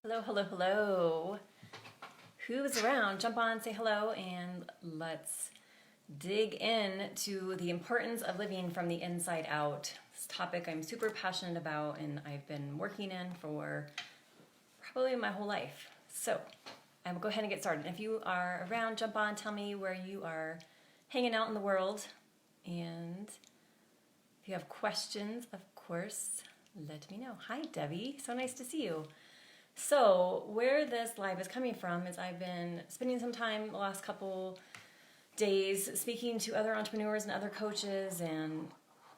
Hello, hello, hello. Who's around? Jump on, say hello, and let's dig in to the importance of living from the inside out. This topic I'm super passionate about and I've been working in for probably my whole life. So I will go ahead and get started. If you are around, jump on, tell me where you are hanging out in the world. And if you have questions, of course, let me know. Hi, Debbie. So nice to see you. So where this live is coming from is I've been spending some time the last couple days speaking to other entrepreneurs and other coaches and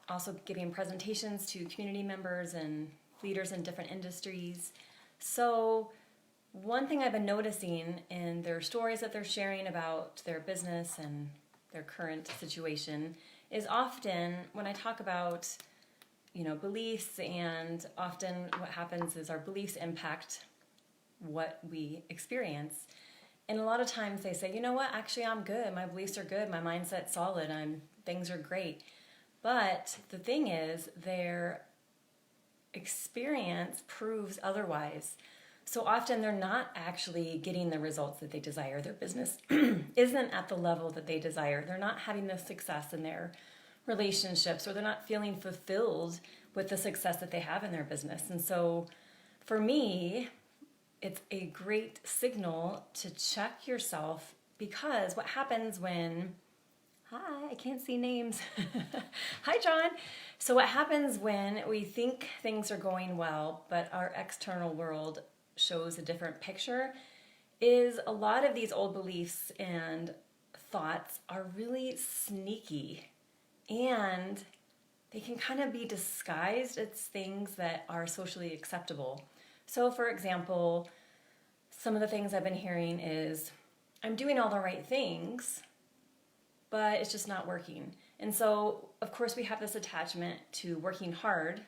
also giving presentations to community members and leaders in different industries. So one thing I've been noticing in their stories that they're sharing about their business and their current situation is often when I talk about beliefs, and often what happens is our beliefs impact what we experience. And a lot of times they say, you know what, actually I'm good, my beliefs are good, my mindset's solid, things are great. But the thing is, their experience proves otherwise. So often they're not actually getting the results that they desire. Their business isn't at the level that they desire. They're not having the success in their relationships, or they're not feeling fulfilled with the success that they have in their business. And so for me, it's a great signal to check yourself, because what happens when, hi, I can't see names. Hi, John. So what happens when we think things are going well, but our external world shows a different picture, is a lot of these old beliefs and thoughts are really sneaky. And they can kind of be disguised as things that are socially acceptable. So for example, some of the things I've been hearing is, I'm doing all the right things, but it's just not working. And so, of course, we have this attachment to working hard.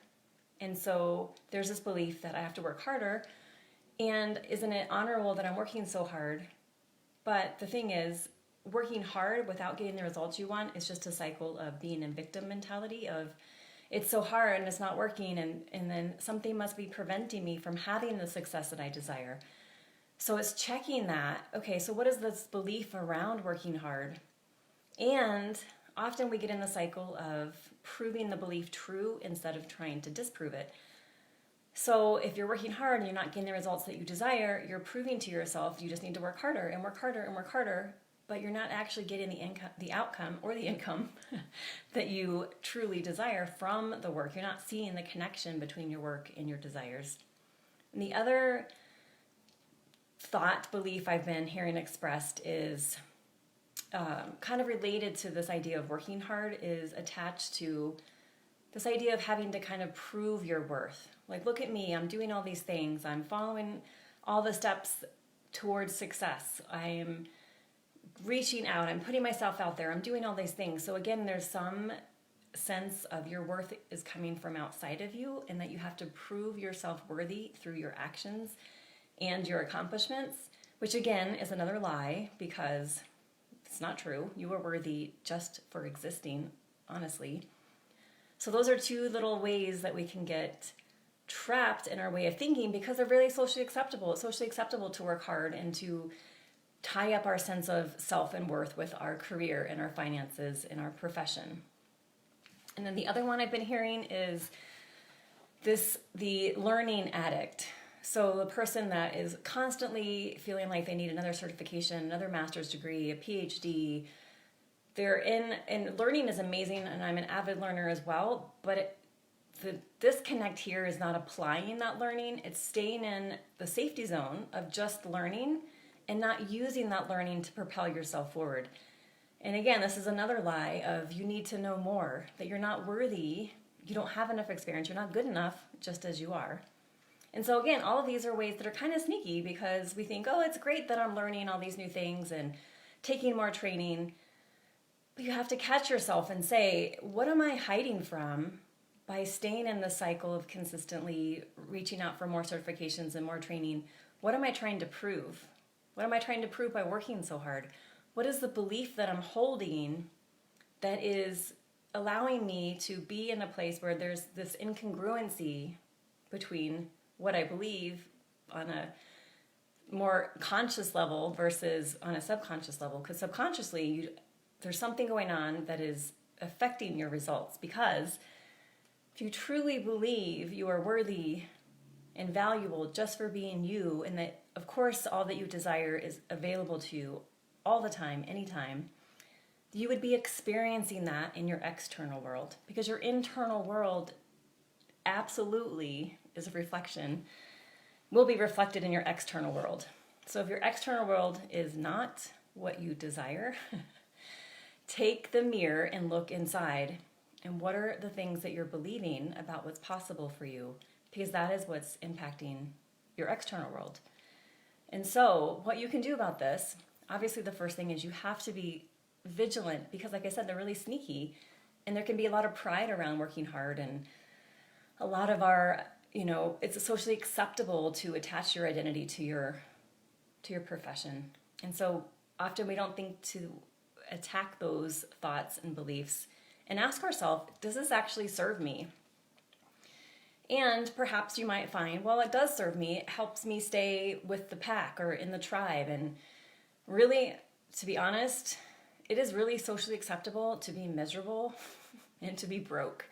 And so there's this belief that I have to work harder. And isn't it honorable that I'm working so hard? But the thing is, working hard without getting the results you want is just a cycle of being in victim mentality of, it's so hard and it's not working, and then something must be preventing me from having the success that I desire. So it's checking that, okay, so what is this belief around working hard? And often we get in the cycle of proving the belief true instead of trying to disprove it. So if you're working hard and you're not getting the results that you desire, you're proving to yourself you just need to work harder and work harder and work harder, but you're not actually getting the outcome or the income that you truly desire from the work. You're not seeing the connection between your work and your desires. And the other thought, belief I've been hearing expressed is kind of related to this idea of working hard, is attached to this idea of having to kind of prove your worth. Like, look at me, I'm doing all these things, I'm following all the steps towards success, I'm reaching out, I'm putting myself out there, I'm doing all these things. So again, there's some sense of your worth is coming from outside of you, and that you have to prove yourself worthy through your actions and your accomplishments, which again is another lie, because it's not true. You are worthy just for existing, honestly. So those are two little ways that we can get trapped in our way of thinking, because they're really socially acceptable. It's socially acceptable to work hard and to tie up our sense of self and worth with our career and our finances and our profession. And then the other one I've been hearing is the learning addict. So the person that is constantly feeling like they need another certification, another master's degree, a PhD. And learning is amazing, and I'm an avid learner as well, but the disconnect here is not applying that learning. It's staying in the safety zone of just learning and not using that learning to propel yourself forward. And again, this is another lie of, you need to know more, that you're not worthy, you don't have enough experience, you're not good enough just as you are. And so again, all of these are ways that are kind of sneaky, because we think, oh, it's great that I'm learning all these new things and taking more training. But you have to catch yourself and say, what am I hiding from by staying in the cycle of consistently reaching out for more certifications and more training? What am I trying to prove? What am I trying to prove by working so hard? What is the belief that I'm holding that is allowing me to be in a place where there's this incongruency between what I believe on a more conscious level versus on a subconscious level, because subconsciously there's something going on that is affecting your results. Because if you truly believe you are worthy and valuable just for being you, and that of course all that you desire is available to you all the time, anytime, you would be experiencing that in your external world, because your internal world absolutely is a reflection, will be reflected in your external world. So if your external world is not what you desire, take the mirror and look inside. And what are the things that you're believing about what's possible for you? Because that is what's impacting your external world. And so what you can do about this, obviously the first thing is you have to be vigilant, because like I said, they're really sneaky, and there can be a lot of pride around working hard, and a lot of our, it's socially acceptable to attach your identity to your profession. And so often we don't think to attack those thoughts and beliefs and ask ourselves, does this actually serve me? And perhaps you might find, well, it does serve me. It helps me stay with the pack or in the tribe. And really, to be honest, it is really socially acceptable to be miserable and to be broke.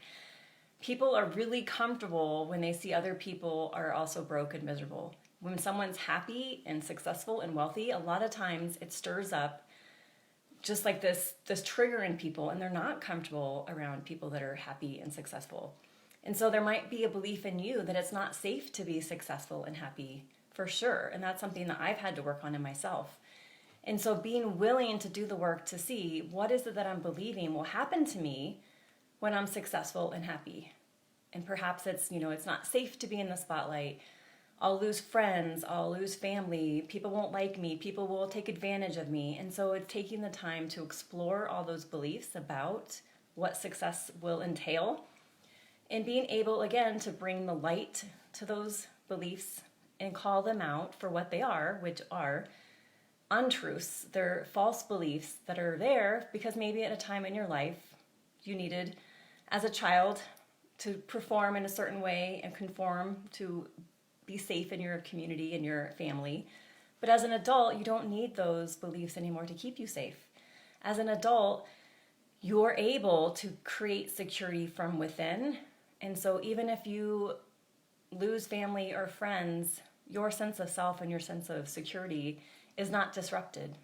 People are really comfortable when they see other people are also broke and miserable. When someone's happy and successful and wealthy, a lot of times it stirs up just like this trigger in people, and they're not comfortable around people that are happy and successful. And so there might be a belief in you that it's not safe to be successful and happy, for sure. And that's something that I've had to work on in myself. And so being willing to do the work to see what is it that I'm believing will happen to me when I'm successful and happy. And perhaps it's, it's not safe to be in the spotlight. I'll lose friends, I'll lose family, people won't like me, people will take advantage of me. And so it's taking the time to explore all those beliefs about what success will entail, and being able, again, to bring the light to those beliefs and call them out for what they are, which are untruths. They're false beliefs that are there because maybe at a time in your life you needed, as a child, to perform in a certain way and conform to be safe in your community and your family. But as an adult, you don't need those beliefs anymore to keep you safe. As an adult, you're able to create security from within. And so even if you lose family or friends, your sense of self and your sense of security is not disrupted.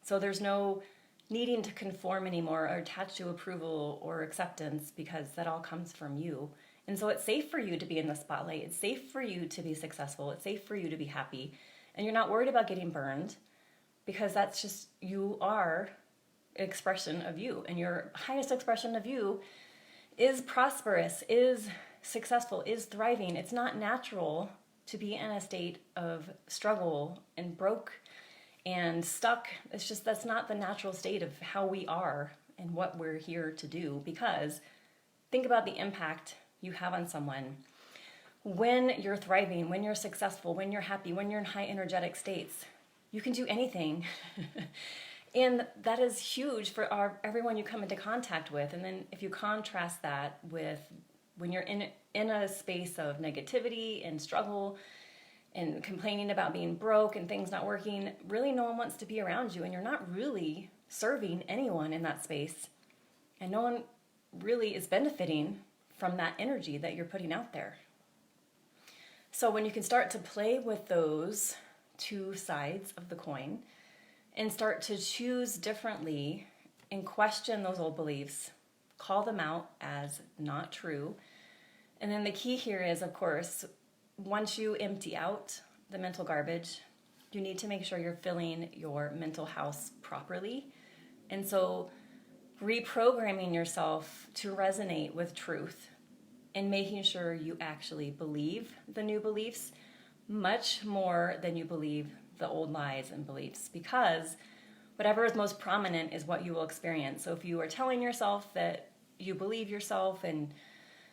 So there's no needing to conform anymore or attach to approval or acceptance, because that all comes from you. And so it's safe for you to be in the spotlight. It's safe for you to be successful. It's safe for you to be happy. And you're not worried about getting burned, because that's just, you are an expression of you. And your highest expression of you is prosperous, is successful, is thriving. It's not natural to be in a state of struggle and broke and stuck. It's just, that's not the natural state of how we are and what we're here to do. Because think about the impact you have on someone. When you're thriving, when you're successful, when you're happy, when you're in high energetic states, you can do anything. And that is huge for everyone you come into contact with. And then if you contrast that with when you're in a space of negativity and struggle and complaining about being broke and things not working, really no one wants to be around you, and you're not really serving anyone in that space. And no one really is benefiting from that energy that you're putting out there. So when you can start to play with those two sides of the coin and start to choose differently and question those old beliefs, call them out as not true. And then the key here is, of course, once you empty out the mental garbage, you need to make sure you're filling your mental house properly. And so reprogramming yourself to resonate with truth and making sure you actually believe the new beliefs much more than you believe the old lies and beliefs, because whatever is most prominent is what you will experience. So if you are telling yourself that you believe yourself and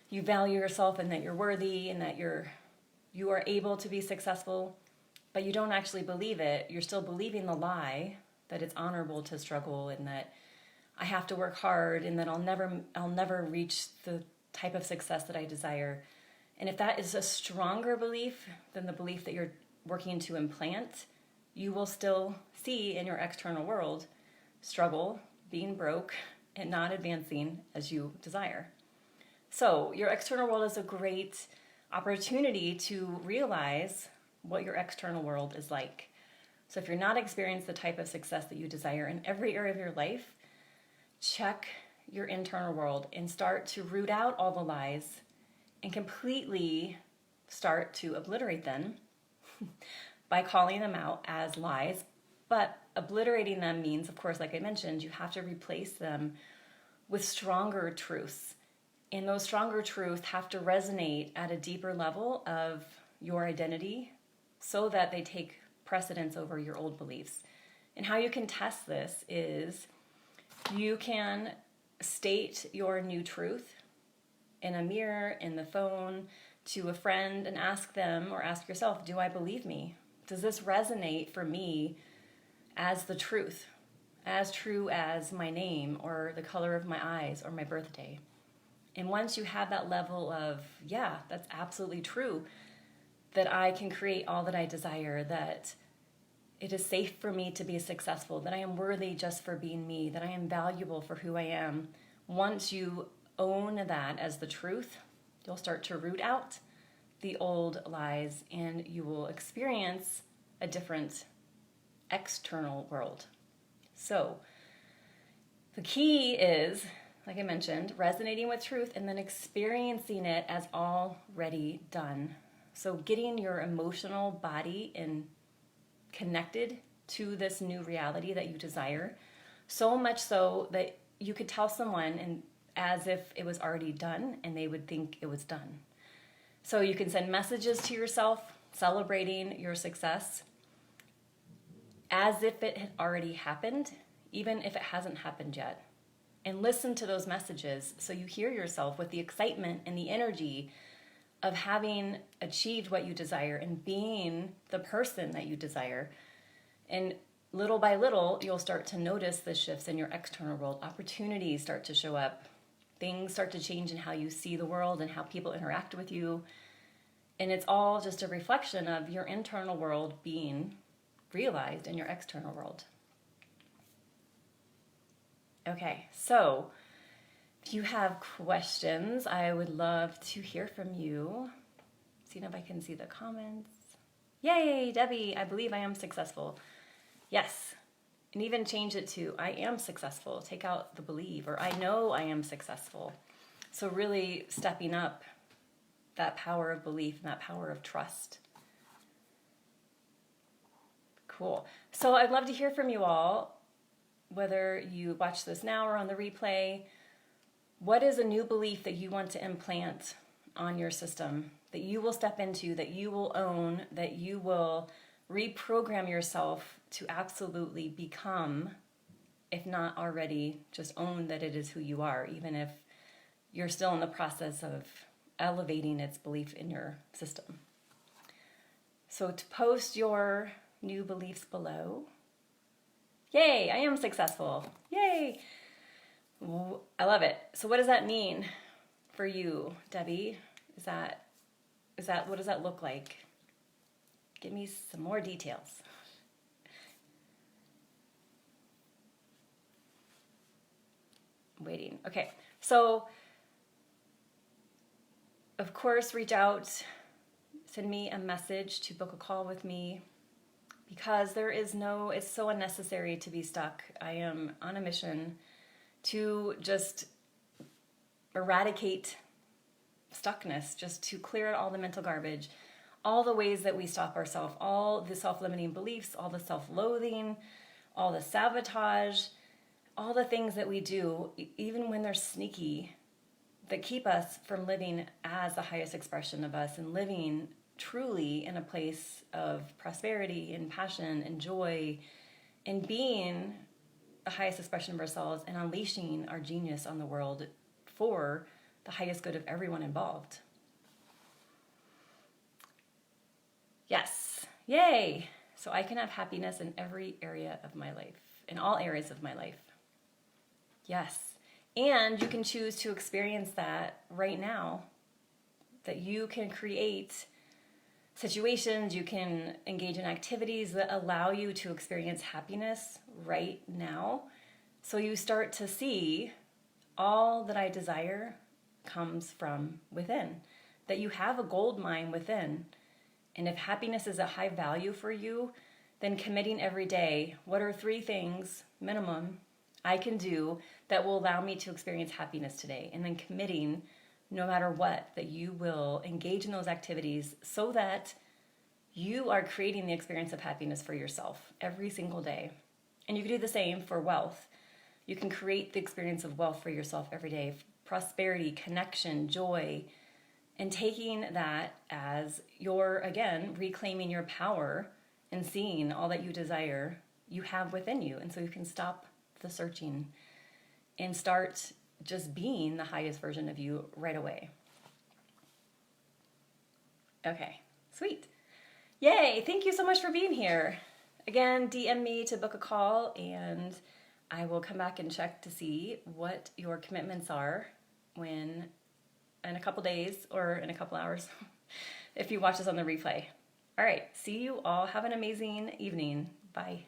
you value yourself and that you're worthy and that you are able to be successful, but you don't actually believe it, you're still believing the lie that it's honorable to struggle and that I have to work hard and that I'll never reach the type of success that I desire. And if that is a stronger belief than the belief that you're working to implant, you will still see in your external world struggle, being broke, and not advancing as you desire. So your external world is a great opportunity to realize what your external world is like. So if you're not experiencing the type of success that you desire in every area of your life, check your internal world and start to root out all the lies and completely start to obliterate them by calling them out as lies. But obliterating them means, of course, like I mentioned, you have to replace them with stronger truths. And those stronger truths have to resonate at a deeper level of your identity so that they take precedence over your old beliefs. And how you can test this is you can state your new truth in a mirror, in the phone, to a friend, and ask them or ask yourself, do I believe me? Does this resonate for me as the truth, as true as my name or the color of my eyes or my birthday? And once you have that level of, yeah, that's absolutely true, that I can create all that I desire, that it is safe for me to be successful, that I am worthy just for being me, that I am valuable for who I am. Once you own that as the truth, you'll start to root out the old lies and you will experience a different external world. So the key is, like I mentioned, resonating with truth and then experiencing it as already done. So getting your emotional body connected to this new reality that you desire, so much so that you could tell someone and as if it was already done and they would think it was done. So you can send messages to yourself celebrating your success as if it had already happened, even if it hasn't happened yet. And listen to those messages so you hear yourself with the excitement and the energy of having achieved what you desire and being the person that you desire. And little by little, you'll start to notice the shifts in your external world. Opportunities start to show up. Things start to change in how you see the world and how people interact with you. And it's all just a reflection of your internal world being realized in your external world. Okay, so if you have questions, I would love to hear from you. See if I can see the comments. Yay, Debbie, I believe I am successful. Yes, and even change it to I am successful. Take out the believe, or I know I am successful. So really stepping up that power of belief and that power of trust. Cool. So I'd love to hear from you all, whether you watch this now or on the replay. What is a new belief that you want to implant on your system, that you will step into, that you will own, that you will reprogram yourself to absolutely become, if not already, just own that it is who you are, even if you're still in the process of elevating its belief in your system. So to post your new beliefs below. Yay, I am successful. Yay. I love it. So what does that mean for you, Debbie? Is that what does that look like? Give me some more details. I'm waiting. Okay. So of course, reach out, send me a message to book a call with me, because it's so unnecessary to be stuck. I am on a mission to just eradicate stuckness, just to clear out all the mental garbage, all the ways that we stop ourselves, all the self-limiting beliefs, all the self-loathing, all the sabotage, all the things that we do, even when they're sneaky, that keep us from living as the highest expression of us and living truly in a place of prosperity and passion and joy and being the highest expression of ourselves and unleashing our genius on the world for the highest good of everyone involved. Yes. Yay. So I can have happiness in every area of my life, in all areas of my life. Yes. And you can choose to experience that right now, that you can create situations, you can engage in activities that allow you to experience happiness right now. So you start to see all that I desire comes from within, that you have a gold mine within. And if happiness is a high value for you, then committing every day, what are 3 things minimum I can do that will allow me to experience happiness today? And then committing, no matter what, that you will engage in those activities so that you are creating the experience of happiness for yourself every single day. And you can do the same for wealth. You can create the experience of wealth for yourself every day. Prosperity, connection, joy, and taking that as you're, again, reclaiming your power and seeing all that you desire you have within you. And so you can stop the searching and start just being the highest version of you right away. Okay, sweet. Yay, thank you so much for being here. Again, DM me to book a call and I will come back and check to see what your commitments are in a couple days or in a couple hours if you watch this on the replay. All right, see you all. Have an amazing evening. Bye.